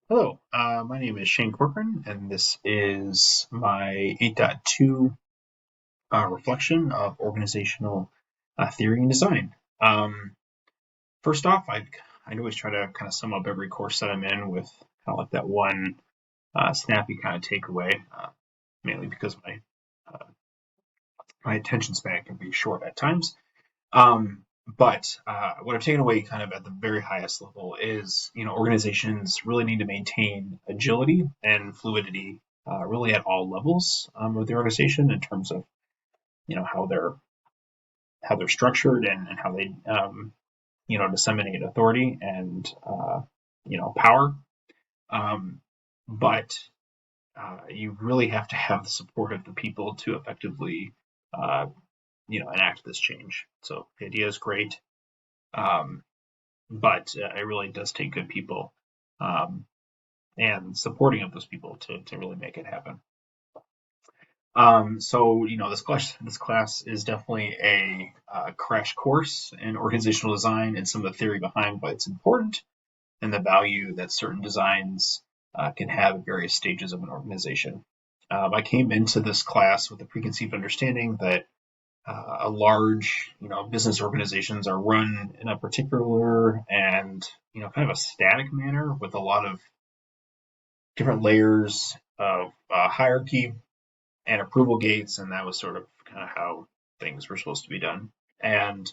Hello, my name is Shane Corcoran, and this is my 8.2 reflection of organizational theory and design. Um, First off, I always try to kind of sum up every course that I'm in with kind of like that one snappy kind of takeaway, mainly because uh, my attention span can be short at times. But what I've taken away kind of at the very highest level is, organizations really need to maintain agility and fluidity really at all levels of the organization in terms of, how they're structured and how they, disseminate authority and, power. Um, but you really have to have the support of the people to effectively, uh, enact this change. So the idea is great. Um, but it really does take good people um, and supporting of those people to really make it happen. So this class is definitely a crash course in organizational design and some of the theory behind why it's important and the value that certain designs can have at various stages of an organization. I came into this class with a preconceived understanding that a large, business organizations are run in a particular and, kind of a static manner with a lot of different layers of hierarchy and approval gates, and that was sort of kind of how things were supposed to be done. And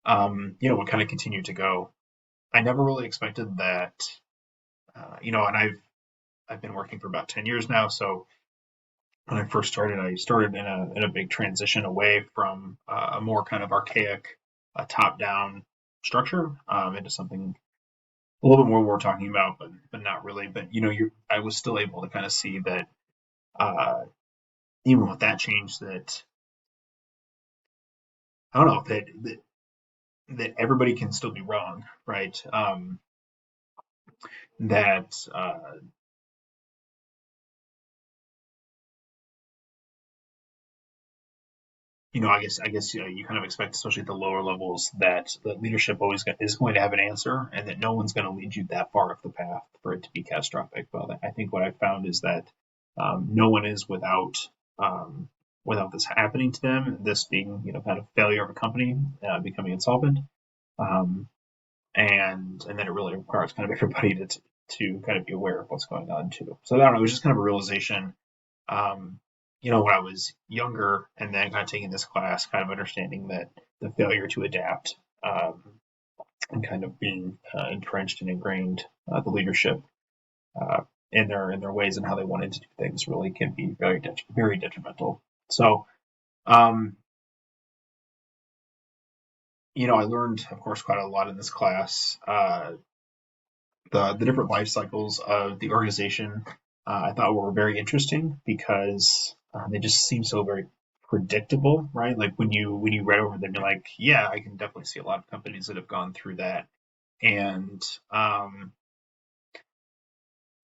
we kind of continued to go. I never really expected that, and I've been working for about 10 years now, so when I first started, I started in a big transition away from a more kind of archaic top down structure into something a little bit more what we're talking about, but not really. But I was still able to kind of see that uh, even with that change, that I don't know that everybody can still be wrong, right? That I guess you kind of expect, especially at the lower levels, that the leadership is going to have an answer, and that no one's going to lead you that far off the path for it to be catastrophic. But I think what I found is that no one is um, without this happening to them, this being kind of failure of a company becoming insolvent, um, and then it really requires kind of everybody to kind of be aware of what's going on too. So I don't know, it was just kind of a realization um, when I was younger, and then kind of taking this class, kind of understanding that the failure to adapt and kind of being entrenched and ingrained the leadership uh, in their ways and how they wanted to do things really can be very detrimental. So, um, I learned, of course, quite a lot in this class. The different life cycles of the organization I thought were very interesting because they just seem so very predictable, right? Like when you read over them, you're like, yeah, I can definitely see a lot of companies that have gone through that, and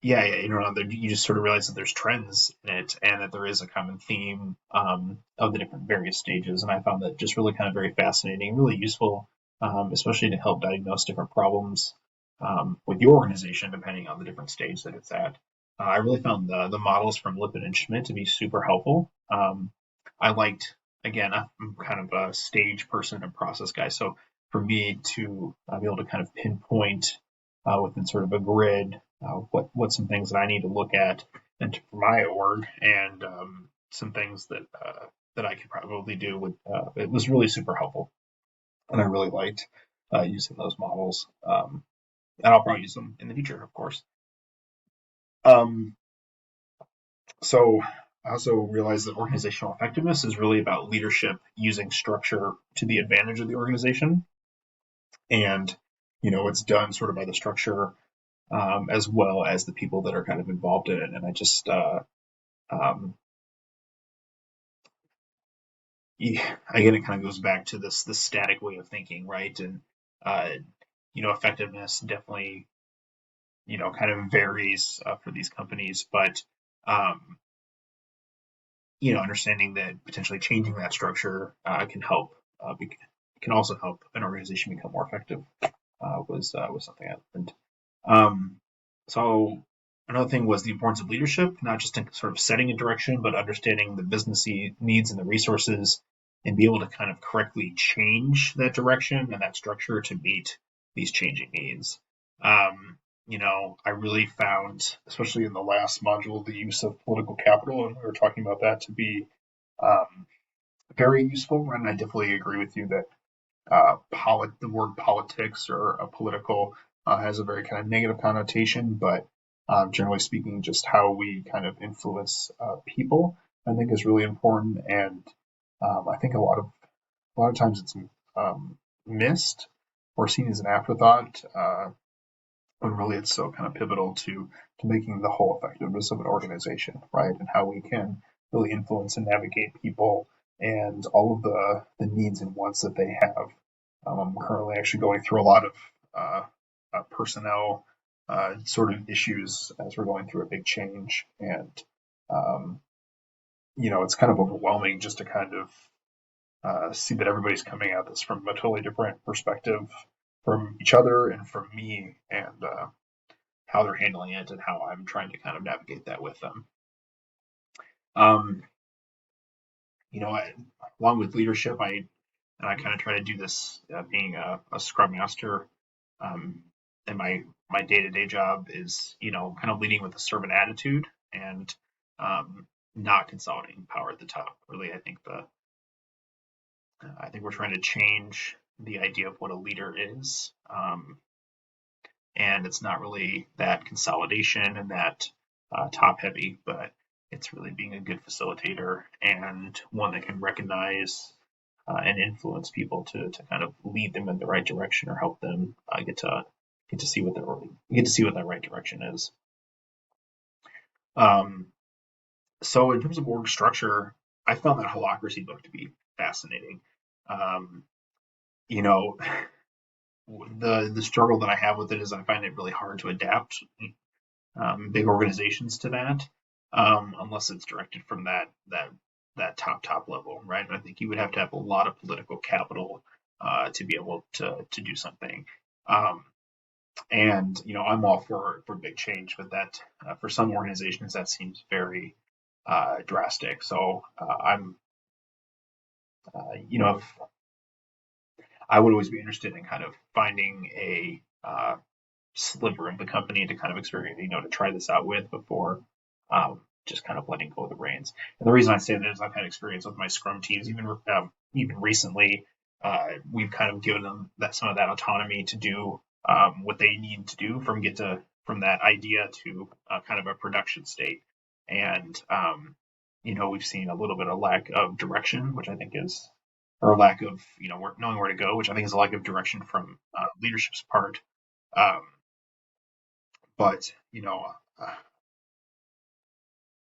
yeah, you just sort of realize that there's trends in it and that there is a common theme of the different various stages, and I found that just really kind of very fascinating, really useful, especially to help diagnose different problems with your organization depending on the different stage that it's at. I really found the models from Lippitt and Schmidt to be super helpful. I liked, again, I'm kind of a stage person and process guy, so for me to be able to kind of pinpoint within sort of a grid what some things that I need to look at and for my org, and some things that I could probably do with it was really super helpful, and I really liked using those models. And I'll probably use them in the future, of course. Um, so I also realized that organizational effectiveness is really about leadership using structure to the advantage of the organization, and it's done sort of by the structure as well as the people that are kind of involved in it. And I just um, again, it kind of goes back to this static way of thinking, right? And uh, effectiveness definitely kind of varies for these companies, but um, understanding that potentially changing that structure can help can also help an organization become more effective was something I learned. Um, So another thing was the importance of leadership, not just in sort of setting a direction, but understanding the business needs and the resources, and be able to kind of correctly change that direction and that structure to meet these changing needs. I really found, especially in the last module, the use of political capital, and we were talking about that to be um, very useful. And I definitely agree with you that the word politics or political has a very kind of negative connotation, but generally speaking, just how we kind of influence people, I think, is really important. And I think a lot of times it's missed or seen as an afterthought, when really it's so kind of pivotal to making the whole effectiveness of an organization, right? And how we can really influence and navigate people and all of the needs and wants that they have. I'm currently actually going through a lot of personnel sort of issues as we're going through a big change, and um, it's kind of overwhelming just to kind of see that everybody's coming at this from a totally different perspective from each other and from me, and how they're handling it and how I'm trying to kind of navigate that with them. Um, along with leadership, I kind of try to do this being a scrum master. Um, and my day to day job is kind of leading with a servant attitude and not consolidating power at the top. Really, I think we're trying to change the idea of what a leader is. And it's not really that consolidation and that top heavy, but it's really being a good facilitator and one that can recognize and influence people to kind of lead them in the right direction or help them get to see what that right direction is. Um, so in terms of org structure, I found that holacracy book to be fascinating. Um, you know, the struggle that I have with it is I find it really hard to adapt big organizations to that, unless it's directed from that top level, right? And I think you would have to have a lot of political capital to be able to do something. Um, and I'm all for big change, but that for some organizations that seems very drastic. So if I would always be interested in kind of finding a sliver of the company to kind of experience, to try this out with before just kind of letting go of the reins. And the reason I say that is I've had experience with my Scrum teams, even recently. We've kind of given them some of that autonomy to do what they need to do from that idea to kind of a production state. And we've seen a little bit of lack of direction, which I think is, or lack of knowing where to go, which I think is a lack of direction from leadership's part. Um, but uh,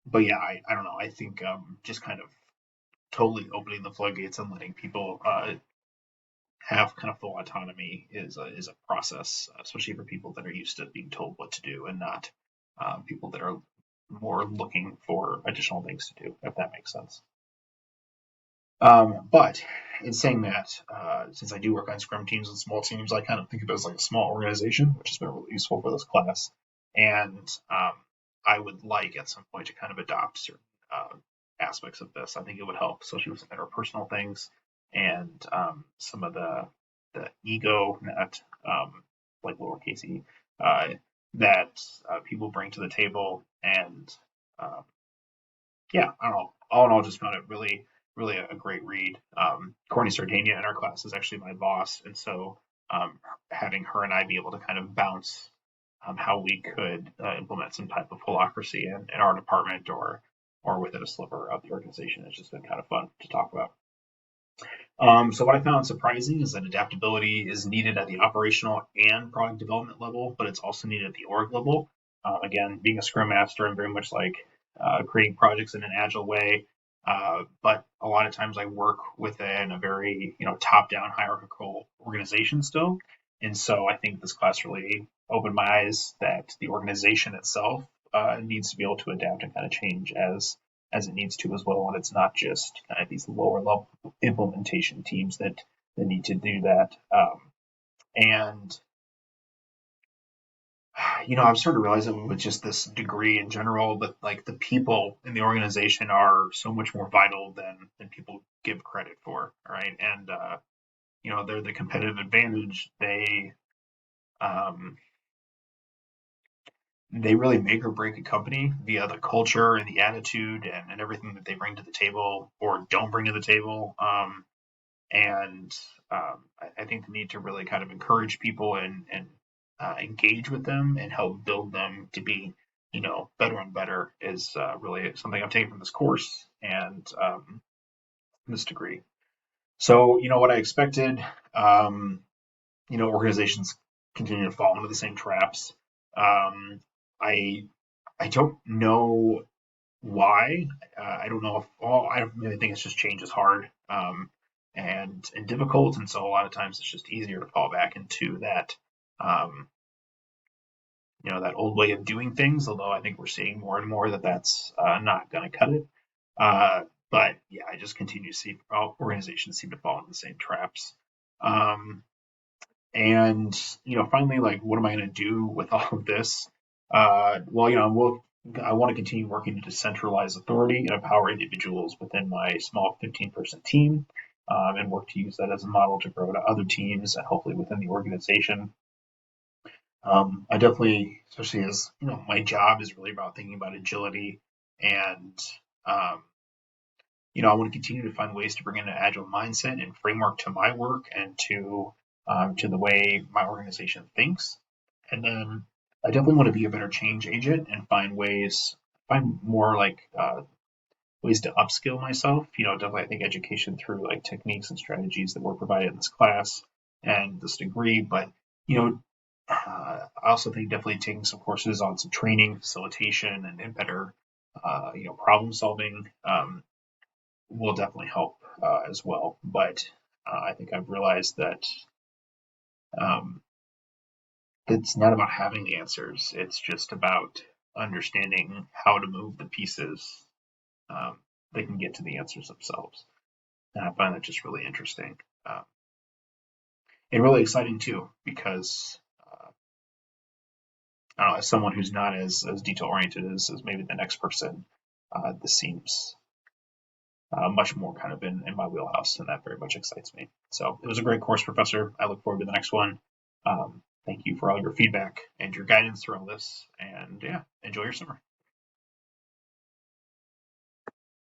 but yeah, I don't know. I think just kind of totally opening the floodgates and letting people have kind of full autonomy is a process, especially for people that are used to being told what to do and not people that are more looking for additional things to do, if that makes sense. But in saying that, since I do work on Scrum teams and small teams, I kind of think of it as like a small organization, which has been really useful for this class. And I would like at some point to kind of adopt certain aspects of this. I think it would help, especially with some interpersonal things and some of the ego, not like lowercase e, uh, that people bring to the table. And um, yeah, I don't know. All in all, just found it really, really a great read. Courtney Sardania in our class is actually my boss, and so having her and I be able to kind of bounce how we could implement some type of holacracy in our department or within a sliver of the organization has just been kind of fun to talk about. So what I found surprising is that adaptability is needed at the operational and product development level, but it's also needed at the org level. Again, being a Scrum Master, I'm very much like creating projects in an agile way. But a lot of times I work within a very top-down hierarchical organization still, and so I think this class really opened my eyes that the organization itself needs to be able to adapt and kind of change as it needs to as well, and it's not just kind of these lower level implementation teams that need to do that. And I've started realizing with just this degree in general that like the people in the organization are so much more vital than people give credit for, right? And they're the competitive advantage. Um, they really make or break a company via the culture and the attitude and everything that they bring to the table or don't bring to the table. And I think the need to really kind of encourage people and engage with them and help build them to be, better and better is really something I've taken from this course and this degree. So, what I expected, organizations continue to fall into the same traps. Um, I I don't know why. I don't know if I don't really think it's just change is hard and difficult, and so a lot of times it's just easier to fall back into um, that old way of doing things. Although I think we're seeing more and more that that's not going to cut it. But yeah, I just continue to see organizations seem to fall into the same traps. Um, and finally, like, what am I going to do with all of this? Well, I want to continue working to decentralize authority and empower individuals within my small 15-person team, and work to use that as a model to grow to other teams and hopefully within the organization. I definitely, especially as my job is really about thinking about agility, and um, I want to continue to find ways to bring in an agile mindset and framework to my work and to the way my organization thinks. And then I definitely want to be a better change agent and find more like ways to upskill myself. Definitely I think education through like techniques and strategies that were provided in this class and this degree. But I also think definitely taking some courses on some training, facilitation, and better problem solving. Will definitely help as well. But I think I've realized that um, it's not about having the answers. It's just about understanding how to move the pieces um, that can get to the answers themselves. And I find that just really interesting and really exciting too, because I don't know, as someone who's not as detail oriented as maybe the next person, this seems much more kind of in my wheelhouse, and that very much excites me. So it was a great course, Professor. I look forward to the next one. Thank you for all your feedback and your guidance through all this. And yeah, enjoy your summer.